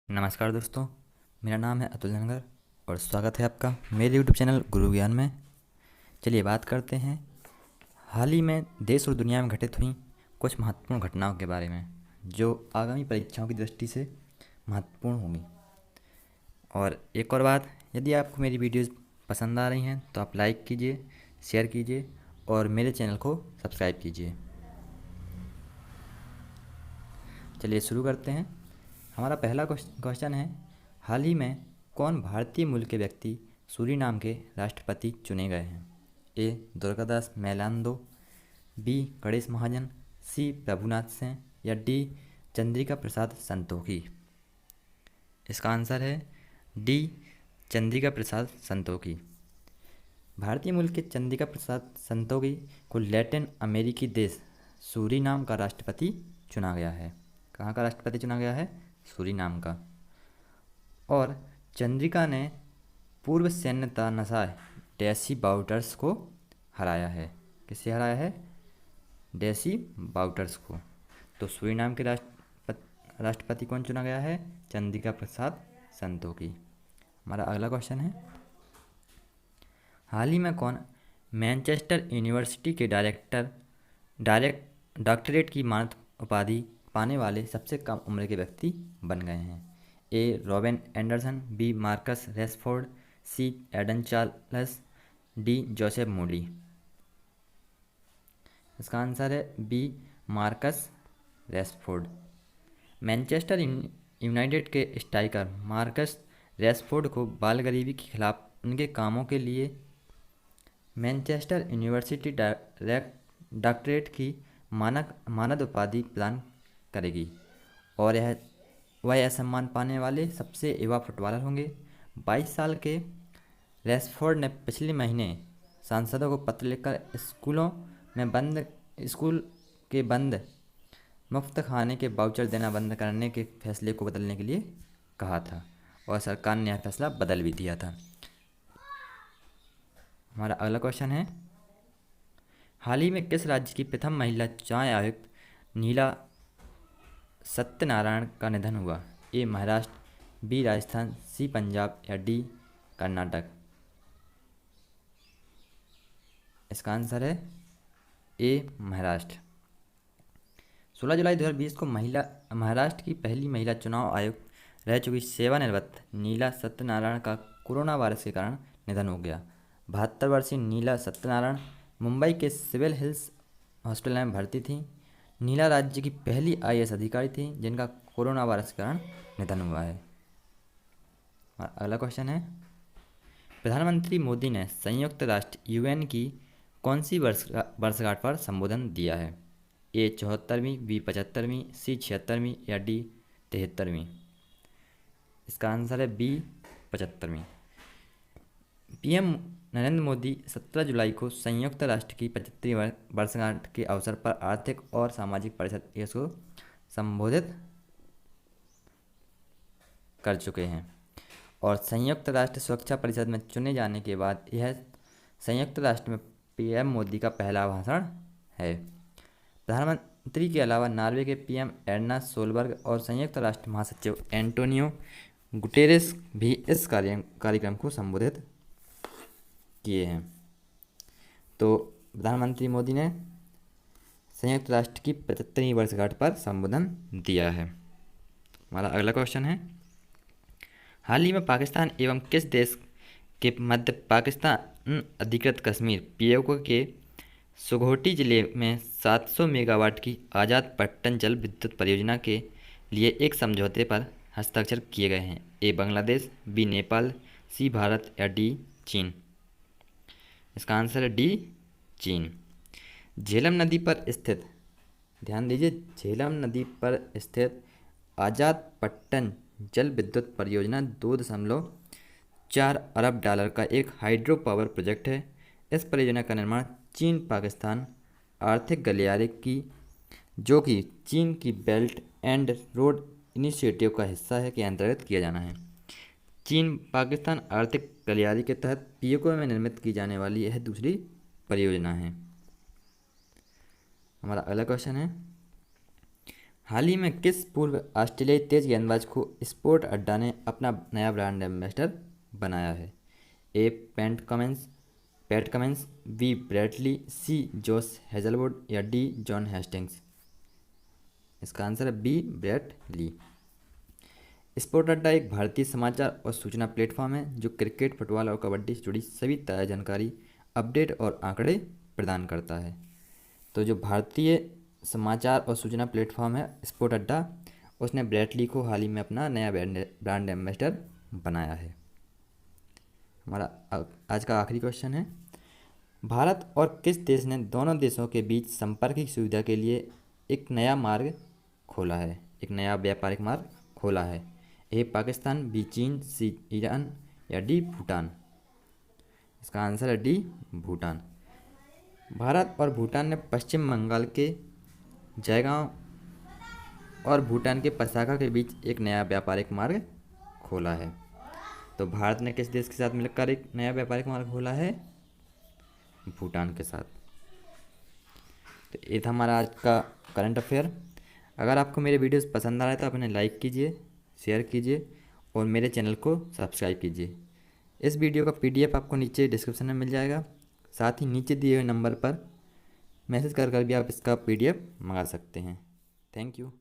नमस्कार दोस्तों, मेरा नाम है अतुल धनगर और स्वागत है आपका मेरे YouTube चैनल गुरु ज्ञान में। चलिए बात करते हैं हाल ही में देश और दुनिया में घटित हुई कुछ महत्वपूर्ण घटनाओं के बारे में, जो आगामी परीक्षाओं की दृष्टि से महत्वपूर्ण होंगी। और एक और बात, यदि आपको मेरी वीडियोज़ पसंद आ रही हैं तो आप लाइक कीजिए, शेयर कीजिए और मेरे चैनल को सब्सक्राइब कीजिए। चलिए शुरू करते हैं। हमारा पहला क्वेश्चन है, हाल ही में कौन भारतीय मूल के व्यक्ति सूरीनाम के राष्ट्रपति चुने गए हैं? ए. दुर्गादास मैलांदो, बी. गणेश महाजन, सी. प्रभुनाथ सिंह या डी. चंद्रिका प्रसाद संतोखी। इसका आंसर है डी. चंद्रिका प्रसाद संतोखी। भारतीय मूल के चंद्रिका प्रसाद संतोखी को लैटिन अमेरिकी देश सूरीनाम का राष्ट्रपति चुना गया है। कहाँ का राष्ट्रपति चुना गया है? सूरीनाम का। और चंद्रिका ने पूर्व सैन्य तानाशाह डेसी बाउटर्स को हराया है। किससे हराया है? डेसी बाउटर्स को। तो सूरीनाम के राष्ट्रपति कौन चुना गया है? चंद्रिका प्रसाद संतोखी। हमारा अगला क्वेश्चन है, हाल ही में कौन मैनचेस्टर यूनिवर्सिटी के डॉक्टरेट की मानद उपाधि पाने वाले सबसे कम उम्र के व्यक्ति बन गए हैं? A. Robin Anderson, B. Marcus Rashford, C. Aidan Charles, D. Joseph Moody. इसका आंसर है B. Marcus Rashford. Manchester United के स्ट्राइकर मार्कस रेशफोर्ड को बाल गरीबी के खिलाफ उनके कामों के लिए मैनचेस्टर यूनिवर्सिटी डॉक्टरेट की मानद उपाधि प्रदान करेगी और वह यह सम्मान पाने वाले सबसे युवा फुटबॉलर होंगे। 22 साल के रेशफोर्ड ने पिछले महीने सांसदों को पत्र लिखकर स्कूल के बंद मुफ्त खाने के वाउचर देना बंद करने के फैसले को बदलने के लिए कहा था और सरकार ने यह फैसला बदल भी दिया था। हमारा अगला क्वेश्चन है, हाल ही में किस राज्य की प्रथम महिला चाय आयुक्त नीला सत्यनारायण का निधन हुआ? ए. महाराष्ट्र, बी. राजस्थान, सी. पंजाब या डी. कर्नाटक। इसका आंसर है ए. महाराष्ट्र। 16 जुलाई 2020 को महाराष्ट्र की पहली महिला चुनाव आयुक्त रह चुकी सेवानिवृत्त नीला सत्यनारायण का कोरोना वायरस के कारण निधन हो गया। 72 वर्षीय नीला सत्यनारायण मुंबई के सिविल हिल्स हॉस्पिटल में भर्ती थी। नीला राज्य की पहली IAS अधिकारी थी जिनका कोरोना वायरस के कारण निधन हुआ है। अगला क्वेश्चन है, प्रधानमंत्री मोदी ने संयुक्त राष्ट्र UN की कौन सी वर्षगांठ पर संबोधन दिया है? ए. 74वीं, बी. 75वीं, सी. 76वीं या डी. 73वीं। इसका आंसर है बी. 75वीं। PM नरेंद्र मोदी 17 जुलाई को संयुक्त राष्ट्र की 75वीं वर्षगांठ के अवसर पर आर्थिक और सामाजिक परिषद को संबोधित कर चुके हैं और संयुक्त राष्ट्र सुरक्षा परिषद में चुने जाने के बाद यह संयुक्त राष्ट्र में PM मोदी का पहला भाषण है। प्रधानमंत्री के अलावा नॉर्वे के PM एर्ना सोलबर्ग और संयुक्त राष्ट्र महासचिव एंटोनियो गुटेरेस भी इस कार्यक्रम को संबोधित किए हैं। तो प्रधानमंत्री मोदी ने संयुक्त राष्ट्र की 75वीं वर्षगांठ पर संबोधन दिया है। हमारा अगला क्वेश्चन है, हाल ही में पाकिस्तान एवं किस देश के मध्य पाकिस्तान अधिकृत कश्मीर POK के सुघोटी जिले में 700 मेगावाट की आज़ाद पट्टन जल विद्युत परियोजना के लिए एक समझौते पर हस्ताक्षर किए गए हैं? ए. बांग्लादेश, बी. नेपाल, सी. भारत या डी. चीन। इसका आंसर है डी. चीन। झेलम नदी पर स्थित, ध्यान दीजिए, झेलम नदी पर स्थित आज़ाद पट्टन जल विद्युत परियोजना $2.4 अरब का एक हाइड्रो पावर प्रोजेक्ट है। इस परियोजना का निर्माण चीन पाकिस्तान आर्थिक गलियारे की, जो कि चीन की बेल्ट एंड रोड इनिशिएटिव का हिस्सा है, के अंतर्गत किया जाना है। चीन पाकिस्तान आर्थिक गलियारे के तहत POK में निर्मित की जाने वाली यह दूसरी परियोजना है। हमारा अगला क्वेश्चन है, हाल ही में किस पूर्व ऑस्ट्रेलियाई तेज गेंदबाज को स्पोर्ट अड्डा ने अपना नया ब्रांड एम्बेसडर बनाया है? ए पैट कमिंस, बी ब्रैडली, सी जोश हेजलवुड या डी जॉन हेस्टिंग्स? इसका आंसर है बी ब्रैडली। स्पोर्ट अड्डा एक भारतीय समाचार और सूचना प्लेटफॉर्म है जो क्रिकेट, फुटबॉल और कबड्डी से जुड़ी सभी ताज़ा जानकारी, अपडेट और आंकड़े प्रदान करता है। तो जो भारतीय समाचार और सूचना प्लेटफॉर्म है स्पोर्ट अड्डा, उसने ब्रैडली को हाल ही में अपना नया ब्रांड एम्बेसडर बनाया है। हमारा आज का आखिरी क्वेश्चन है, भारत और किस देश ने दोनों देशों के बीच संपर्क की सुविधा के लिए एक नया मार्ग खोला है, एक नया व्यापारिक मार्ग खोला है? ए पाकिस्तान, बी चीन, सी ईरान या डी भूटान? इसका आंसर है डी भूटान। भारत और भूटान ने पश्चिम बंगाल के जयगांव और भूटान के पसाका के बीच एक नया व्यापारिक मार्ग खोला है। तो भारत ने किस देश के साथ मिलकर एक नया व्यापारिक मार्ग खोला है? भूटान के साथ। तो ये था हमारा आज का करंट अफेयर। अगर आपको मेरे वीडियोस पसंद आ रहे तो आप इन्हें लाइक कीजिए, शेयर कीजिए और मेरे चैनल को सब्सक्राइब कीजिए। इस वीडियो का PDF आपको नीचे डिस्क्रिप्शन में मिल जाएगा। साथ ही नीचे दिए हुए नंबर पर मैसेज कर भी आप इसका PDF मंगा सकते हैं। Thank you.